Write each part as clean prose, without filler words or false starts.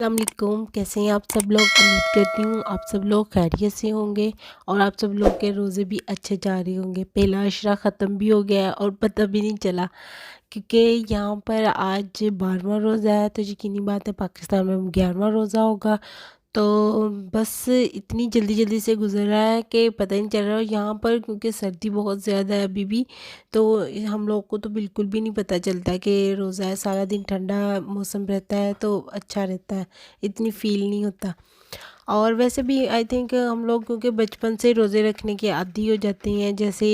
अस्सलामुअलैकुम। कैसे हैं आप सब लोग? उम्मीद करती हूँ आप सब लोग खैरियत से होंगे और आप सब लोग के रोज़े भी अच्छे जा रहे होंगे। पहला अशरा ख़त्म भी हो गया है और पता भी नहीं चला, क्योंकि यहाँ पर आज 12वां रोज़ा है, तो यकीनी बात है पाकिस्तान में 11वां रोज़ा होगा। तो बस इतनी जल्दी जल्दी से गुज़र रहा है कि पता ही नहीं चल रहा। और यहाँ पर क्योंकि सर्दी बहुत ज़्यादा है अभी भी, तो हम लोग को तो बिल्कुल भी नहीं पता चलता कि रोज़ा है। सारा दिन ठंडा मौसम रहता है तो अच्छा रहता है, इतनी फ़ील नहीं होता। और वैसे भी आई थिंक हम लोग क्योंकि बचपन से रोज़े रखने के आदी हो जाते हैं। जैसे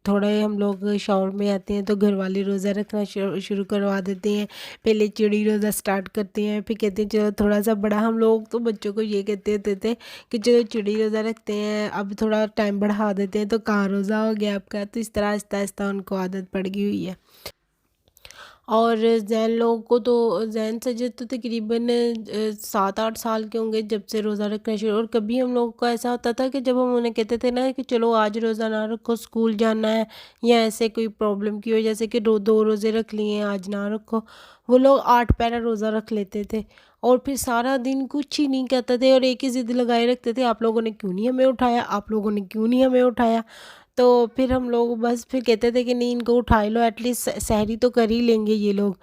थोड़े हम लोग शौर में आते हैं तो घर वाले रोज़ा रखना शुरू करवा देते हैं। पहले चिड़ी रोज़ा स्टार्ट करते हैं, फिर कहते हैं चलो थोड़ा सा बड़ा, हम लोग तो बच्चों को ये कहते होते थे कि चलो चिड़ी रोज़ा रखते हैं, अब थोड़ा टाइम बढ़ा देते हैं तो कहाँ रोज़ा हो गया आपका। तो इस तरह आहिस्ता आहिस्ता उनको आदत पड़ गई हुई है। और ज़ैन लोगों को तो ज़ैन सजद तो तकरीबन 7-8 साल के होंगे जब से रोज़ा रखना शुरू। और कभी हम लोगों का ऐसा होता था कि जब हम उन्हें कहते थे ना कि चलो आज रोज़ा ना रखो, स्कूल जाना है, या ऐसे कोई प्रॉब्लम की वजह से कि 2 रोज़े रख लिए हैं आज ना रखो, वो लोग 8 पैरा रोज़ा रख लेते थे और फिर सारा दिन कुछ ही नहीं कहते थे और एक ही ज़िद लगाए रखते थे, आप लोगों ने क्यों नहीं हमें उठाया, आप लोगों ने क्यों नहीं हमें उठाया। तो फिर हम लोग बस फिर कहते थे कि नहीं इनको उठा लो, एटलीस्ट सहरी तो कर ही लेंगे ये लोग।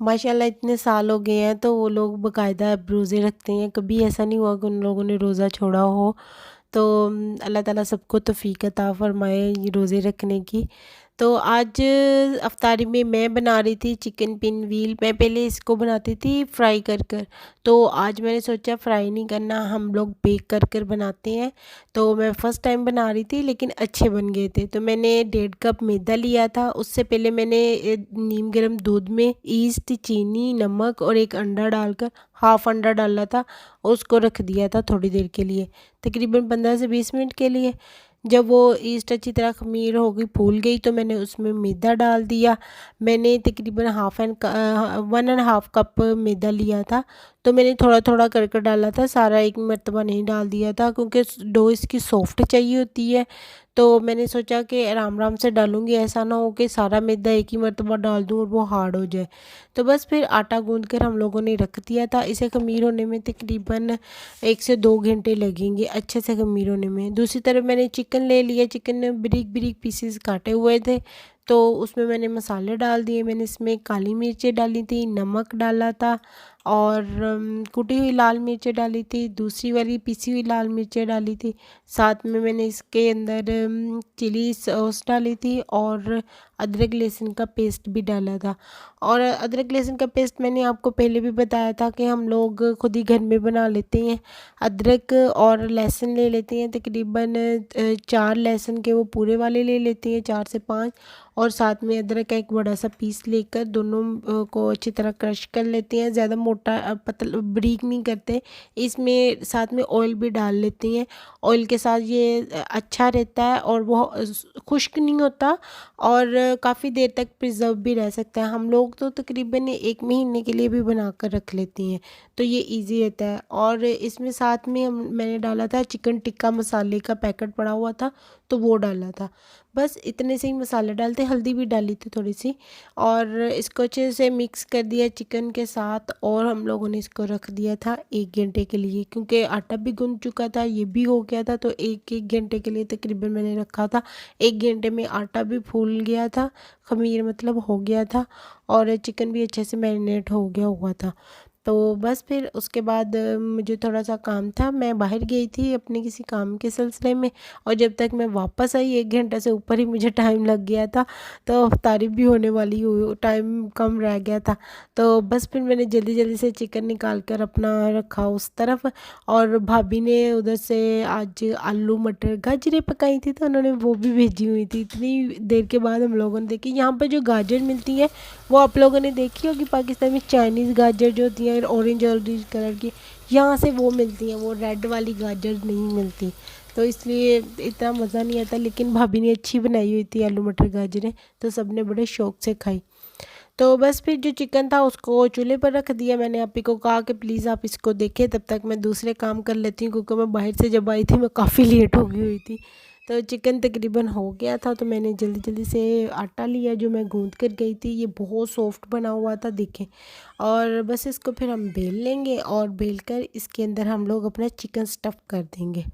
माशाल्लाह इतने साल हो गए हैं तो वो लोग बाकायदा अब रोज़े रखते हैं। कभी ऐसा नहीं हुआ कि उन लोगों ने रोज़ा छोड़ा हो। तो अल्लाह ताला सबको तौफ़ीक अता फ़रमाए ये रोज़े रखने की। तो आज अफ़तारी में मैं बना रही थी चिकन पिन व्हील। मैं पहले इसको बनाती थी फ्राई कर कर, तो आज मैंने सोचा फ्राई नहीं करना, हम लोग बेक कर कर बनाते हैं। तो मैं फ़र्स्ट टाइम बना रही थी लेकिन अच्छे बन गए थे। तो मैंने 1.5 कप मैदा लिया था। उससे पहले मैंने नीम गर्म दूध में ईस्ट, चीनी, नमक और एक अंडा डालकर, हाफ़ अंडा डाला था और उसको रख दिया था थोड़ी देर के लिए, तकरीबन 15 से 20 मिनट के लिए। जब वो ईस्ट अच्छी तरह ख़मीर हो गई, फूल गई, तो मैंने उसमें मैदा डाल दिया। मैंने तकरीबन 1.5 कप मैदा लिया था। तो मैंने थोड़ा थोड़ा कर कर डाला था, सारा एक मरतबा नहीं डाल दिया था क्योंकि डो इसकी सॉफ्ट चाहिए होती है। तो मैंने सोचा कि आराम आराम से डालूंगी, ऐसा ना हो कि सारा मैदा एक ही मरतबा डाल दूँ और वो हार्ड हो जाए। तो बस फिर आटा गूंद कर हम लोगों ने रख दिया था। इसे ख़मीर होने में तकरीबन 1 से 2 घंटे लगेंगे अच्छे से ख़मीर होने में। दूसरी तरफ मैंने चिकन ले लिया। चिकन में बारीक बारीक पीसेस काटे हुए थे, तो उसमें मैंने मसाले डाल दिए। मैंने इसमें काली मिर्चें डाली थी, नमक डाला था और कुटी हुई लाल मिर्चें डाली थी, दूसरी वाली पिसी हुई लाल मिर्चें डाली थी। साथ में मैंने इसके अंदर चिली सॉस डाली थी और अदरक लहसुन का पेस्ट भी डाला था। और अदरक लहसुन का पेस्ट मैंने आपको पहले भी बताया था कि हम लोग खुद ही घर में बना लेते हैं। अदरक और लहसुन ले लेते हैं तकरीबन 4 लहसुन के वो पूरे वाले ले लेते हैं, 4 से 5, और साथ में अदरक का एक बड़ा सा पीस लेकर दोनों को अच्छी तरह क्रश कर लेते हैं। ज़्यादा मोटा पतला बारीक नहीं करते। इसमें साथ में ऑयल भी डाल लेते हैं। ऑयल के साथ ये अच्छा रहता है और वो खुश्क नहीं होता और काफ़ी देर तक प्रिजर्व भी रह सकता है। हम लोग तो तकरीबन 1 महीने के लिए भी बना कर रख लेते हैं, तो ये इजी रहता है। और इसमें साथ में मैंने डाला था चिकन टिक्का मसाले का पैकेट पड़ा हुआ था, तो वो डाला था। बस इतने से ही मसाले डालते, हल्दी भी डाली थी थोड़ी सी, और इसको अच्छे से मिक्स कर दिया चिकन के साथ। और हम लोगों ने इसको रख दिया था 1 घंटे के लिए, क्योंकि आटा भी गूंद चुका था, ये भी हो गया था, तो 1-1 घंटे के लिए तकरीबन मैंने रखा था। 1 घंटे में आटा भी फूल गया था, ख़मीर मतलब हो गया था, और चिकन भी अच्छे से मैरिनेट हो गया हुआ था। तो बस फिर उसके बाद मुझे थोड़ा सा काम था, मैं बाहर गई थी अपने किसी काम के सिलसिले में, और जब तक मैं वापस आई 1 घंटे से ऊपर ही मुझे टाइम लग गया था। तो तारीफ़ भी होने वाली हुई, टाइम कम रह गया था। तो बस फिर मैंने जल्दी जल्दी से चिकन निकाल कर अपना रखा उस तरफ, और भाभी ने उधर से आज आलू मटर गाजरें पकाई थी, तो उन्होंने वो भी भेजी हुई थी। इतनी देर के बाद हम लोगों ने देखी। यहाँ पर जो गाजर मिलती है वो आप लोगों ने देखी होगी, पाकिस्तान में चाइनीज़ गाजर जो होती है ऑरेंज ऑरेंज कलर की, यहाँ से वो मिलती हैं, वो रेड वाली गाजर नहीं मिलती। तो इसलिए इतना मज़ा नहीं आता, लेकिन भाभी ने अच्छी बनाई हुई थी आलू मटर गाजरें, तो सब ने बड़े शौक़ से खाई। तो बस फिर जो चिकन था उसको चूल्हे पर रख दिया। मैंने आप ही को कहा कि प्लीज़ आप इसको देखें, तब तक मैं दूसरे काम कर लेती हूँ, क्योंकि मैं बाहर से जब आई थी मैं काफ़ी लेट हो गई हुई थी। तो चिकन तकरीबन हो गया था, तो मैंने जल्दी जल्दी से आटा लिया जो मैं गूँथ कर गई थी। ये बहुत सॉफ्ट बना हुआ था देखें। और बस इसको फिर हम बेल लेंगे और बेल कर इसके अंदर हम लोग अपना चिकन स्टफ़ कर देंगे।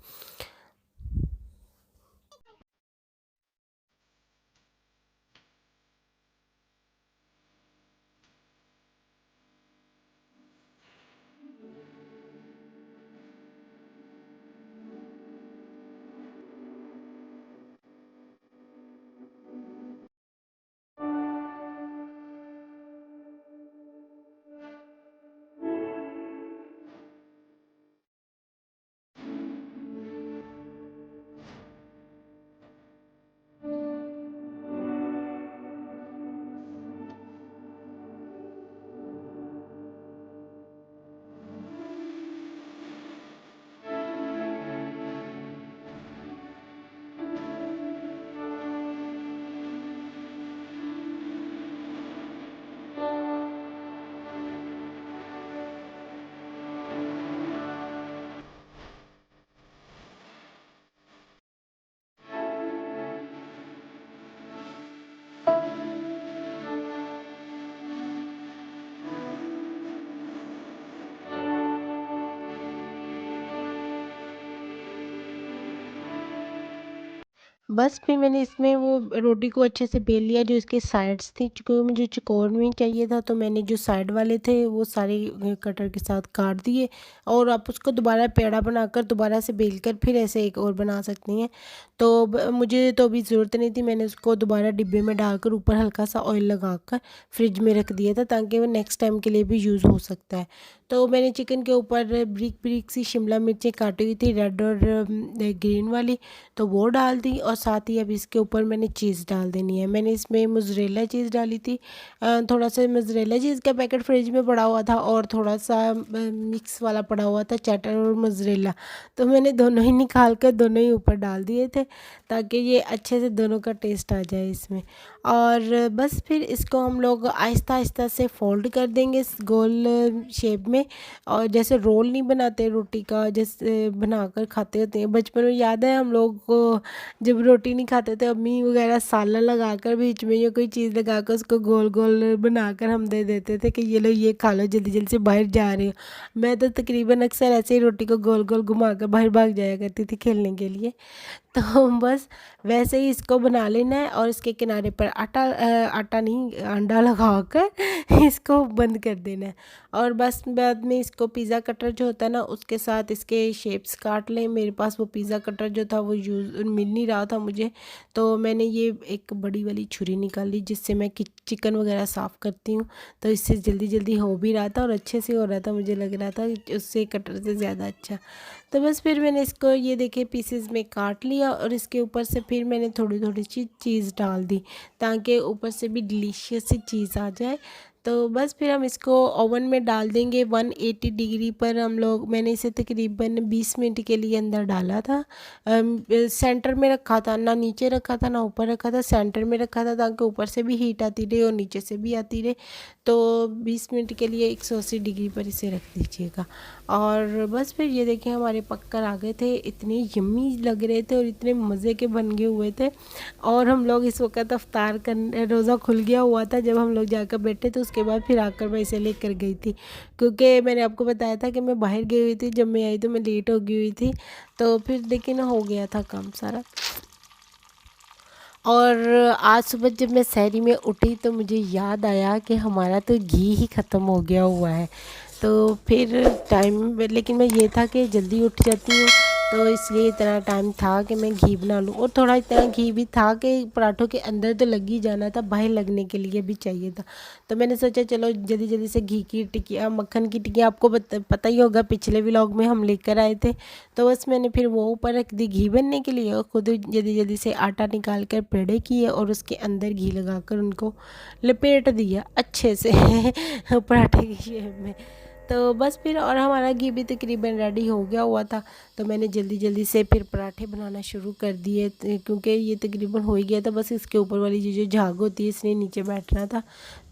बस फिर मैंने इसमें वो रोटी को अच्छे से बेल लिया जो इसके साइड्स थी, क्योंकि मुझे चौकोर में चाहिए था, तो मैंने जो साइड वाले थे वो सारे कटर के साथ काट दिए। और आप उसको दोबारा पेड़ा बनाकर दोबारा से बेल कर फिर ऐसे एक और बना सकती हैं। तो मुझे तो अभी ज़रूरत नहीं थी, मैंने उसको दोबारा डिब्बे में डालकर ऊपर हल्का सा ऑयल लगाकर फ्रिज में रख दिया था, ताकि वो नेक्स्ट टाइम के लिए भी यूज़ हो सकता है। तो मैंने चिकन के ऊपर ब्रिक ब्रिक सी शिमला मिर्चें काटी हुई थी, रेड और ग्रीन वाली, तो वो डाल दी। और साथ ही अब इसके ऊपर मैंने चीज़ डाल देनी है। मैंने इसमें मोज़रेला चीज़ डाली थी, थोड़ा सा मोज़रेला चीज़ का पैकेट फ्रिज में पड़ा हुआ था और थोड़ा सा मिक्स वाला पड़ा हुआ था, चेडर और मोज़रेला। तो मैंने दोनों ही निकाल कर दोनों ही ऊपर डाल दिए थे, ताकि ये अच्छे से दोनों का टेस्ट आ जाए इसमें। और बस फिर इसको हम लोग आहिस्ता आहिस्ता से फोल्ड कर देंगे इस गोल शेप में। और जैसे रोल नहीं बनाते रोटी का, जैसे बनाकर खाते होते हैं, बचपन में याद है हम लोग को जब रोटी नहीं खाते थे, अम्मी वगैरह सालन लगाकर बीच में या कोई चीज़ लगाकर उसको गोल गोल बनाकर हम दे देते थे कि ये लो ये खा लो, जल्दी जल्दी से बाहर जा रहे हो। मैं तो तकरीबन अक्सर ऐसे ही रोटी को गोल गोल घुमाकर बाहर भाग जाया करती थी खेलने के लिए। तो बस वैसे ही इसको बना लेना है और इसके किनारे पर आटा नहीं अंडा लगाकर इसको बंद कर देना है। और बस बाद में इसको पिज़्ज़ा कटर जो होता है ना, उसके साथ इसके शेप्स काट लें। मेरे पास वो पिज़्ज़ा कटर जो था वो यूज़ मिल नहीं रहा था मुझे, तो मैंने ये एक बड़ी वाली छुरी निकाली जिससे मैं चिकन वगैरह साफ़ करती हूँ। तो इससे जल्दी जल्दी हो भी रहा था और अच्छे से हो रहा था, मुझे लग रहा था उससे कटर से ज़्यादा अच्छा। तो बस फिर मैंने इसको ये देखिए पीसेस में काट लिया और इसके ऊपर से फिर मैंने थोड़ी थोड़ी सी चीज़ डाल दी, ताकि ऊपर से भी डिलीशियस सी चीज़ आ जाए। तो बस फिर हम इसको ओवन में डाल देंगे 180 डिग्री पर। हम लोग मैंने इसे तकरीबन 20 मिनट के लिए अंदर डाला था। सेंटर में रखा था, ना नीचे रखा था ना ऊपर रखा था, सेंटर में रखा था, ताकि ऊपर से भी हीट आती रहे और नीचे से भी आती रहे। तो 20 मिनट के लिए 180 डिग्री पर इसे रख दीजिएगा। और बस फिर ये देखिए हमारे पककर आ गए थे, इतने यम्मी लग रहे थे और इतने मज़े के बन गए हुए थे। और हम लोग इस वक्त अफ्तार कर रोज़ा खुल गया हुआ था जब हम लोग जाकर बैठे, तो उसके बाद फिर आकर मैं इसे लेकर गई थी, क्योंकि मैंने आपको बताया था कि मैं बाहर गई हुई थी। जब मैं आई तो मैं लेट हो गई हुई थी, तो फिर लेकिन हो गया था काम सारा। और आज सुबह जब मैं सहरी में उठी तो मुझे याद आया कि हमारा तो घी ही ख़त्म हो गया हुआ है। तो फिर टाइम, लेकिन मैं ये था कि जल्दी उठ जाती हूँ, तो इसलिए इतना टाइम था कि मैं घी बना लूँ। और थोड़ा इतना घी भी था कि पराठों के अंदर तो लग ही जाना था, बाहर लगने के लिए भी चाहिए था। तो मैंने सोचा चलो जल्दी जल्दी से घी की टिकिया, मक्खन की टिकिया, आपको पता ही होगा पिछले व्लॉग में हम लेकर आए थे। तो बस मैंने फिर वो ऊपर रख दी घी बनने के लिए, और खुद जल्दी जल्दी से आटा निकाल कर पेड़े किए और उसके अंदर घी लगाकर उनको लपेट दिया अच्छे से पराठे की शेप में। तो बस फिर और हमारा घी भी तकरीबन रेडी हो गया हुआ था। तो मैंने जल्दी जल्दी से फिर पराठे बनाना शुरू कर दिए, क्योंकि ये तकरीबन हो ही गया था। बस इसके ऊपर वाली जो झाग होती है इसने नीचे बैठना था।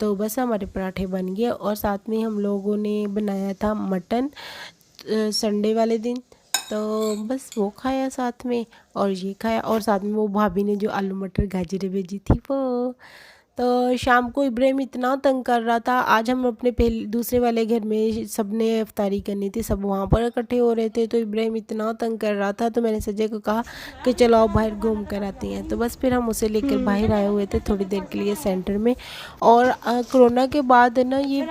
तो बस हमारे पराठे बन गए। और साथ में हम लोगों ने बनाया था मटन संडे वाले दिन। तो बस वो खाया साथ में और ये खाया, और साथ में वो भाभी ने जो आलू मटर गाजरें भेजी थी वो। तो शाम को इब्राहिम इतना तंग कर रहा था। आज हम अपने पहले दूसरे वाले घर में सबने इफ्तारी करनी थी, सब वहाँ पर इकट्ठे हो रहे थे, तो इब्राहिम इतना तंग कर रहा था। तो मैंने सजय को कहा कि चलो आओ बाहर घूम कर आती हैं। तो बस फिर हम उसे लेकर बाहर आए हुए थे थोड़ी देर के लिए सेंटर में। और कोरोना के बाद ना ये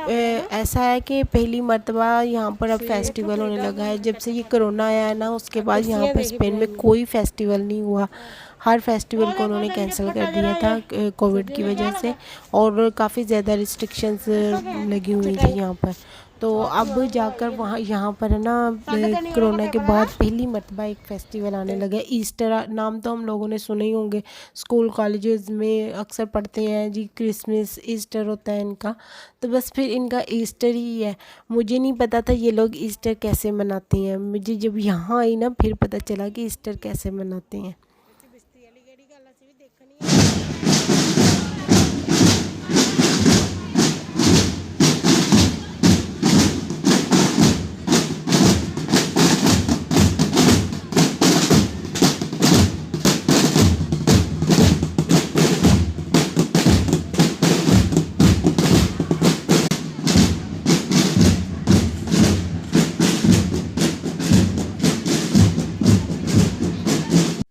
ऐसा है कि पहली मर्तबा यहाँ पर अब फेस्टिवल होने लगा है। जब से ये कोरोना आया है ना, उसके बाद यहाँ पर स्पेन में कोई फेस्टिवल नहीं हुआ। हर फेस्टिवल को उन्होंने कैंसिल कर दिया था कोविड की वजह से, और काफ़ी ज़्यादा रिस्ट्रिक्शंस लगी हुई थी यहाँ पर। तो अब जाकर वहाँ यहाँ पर है ना, कोरोना के बाद पहली मरतबा एक फ़ेस्टिवल आने लगा है। ईस्टर नाम तो हम लोगों ने सुने ही होंगे, स्कूल कॉलेजेस में अक्सर पढ़ते हैं जी, क्रिसमस ईस्टर होता है इनका। तो बस फिर इनका ईस्टर ही है। मुझे नहीं पता था ये लोग ईस्टर कैसे मनाते हैं। मुझे जब यहाँ आई ना फिर पता चला कि ईस्टर कैसे मनाते हैं।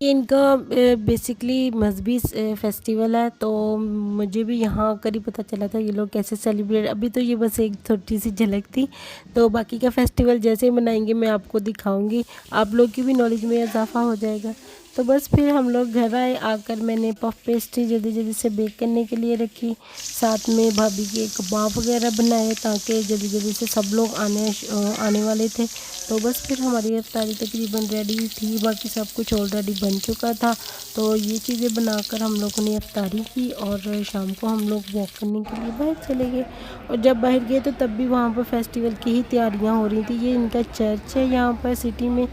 ये इनका बेसिकली मजहबी फेस्टिवल है। तो मुझे भी यहाँ आकर ही पता चला था ये लोग कैसे सेलिब्रेट। अभी तो ये बस एक छोटी सी झलक थी, तो बाकी का फेस्टिवल जैसे ही मनाएंगे मैं आपको दिखाऊंगी, आप लोग की भी नॉलेज में इजाफा हो जाएगा। तो बस फिर हम लोग घर आए, आकर मैंने पफ पेस्ट्री जल्दी जल्दी से बेक करने के लिए रखी, साथ में भाभी के कबाब वगैरह बनाए ताकि जल्दी जल्दी से सब लोग आने वाले थे। तो बस फिर हमारी इफ्तारी तकरीबन रेडी थी, बाकी सब कुछ ऑलरेडी बन चुका था। तो ये चीज़ें बनाकर हम लोगों ने इफ्तारी की और शाम को हम लोग वॉक करने के लिए बाहर चले गए। और जब बाहर गए तो तब भी वहाँ पर फेस्टिवल की ही तैयारियाँ हो रही थी। ये इनका चर्च है यहाँ पर सिटी में,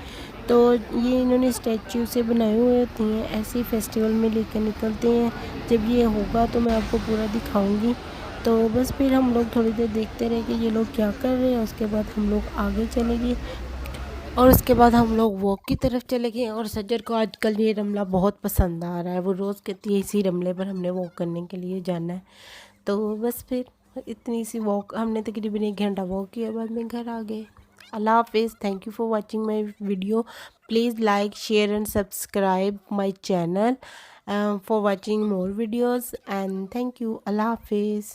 तो ये इन्होंने स्टैचू से बनाए हुए होते हैं, ऐसे ही फेस्टिवल में लेकर निकलते हैं। जब ये होगा तो मैं आपको पूरा दिखाऊंगी। तो बस फिर हम लोग थोड़ी देर देखते रहे कि ये लोग क्या कर रहे हैं। उसके बाद हम लोग आगे चले गए और उसके बाद हम लोग वॉक की तरफ चले गए। और सज्जर को आजकल ये रमला बहुत पसंद आ रहा है, वो रोज़ कहती है इसी रमले पर हमने वॉक करने के लिए जाना है। तो बस फिर इतनी सी वॉक हमने तकरीबन 1 घंटा वॉक किया, बाद में घर आ गए। अल्लाह हाफिज़। Thank you for watching my video. Please like share and subscribe my channel for watching more videos and thank you. अल्लाह हाफिज़।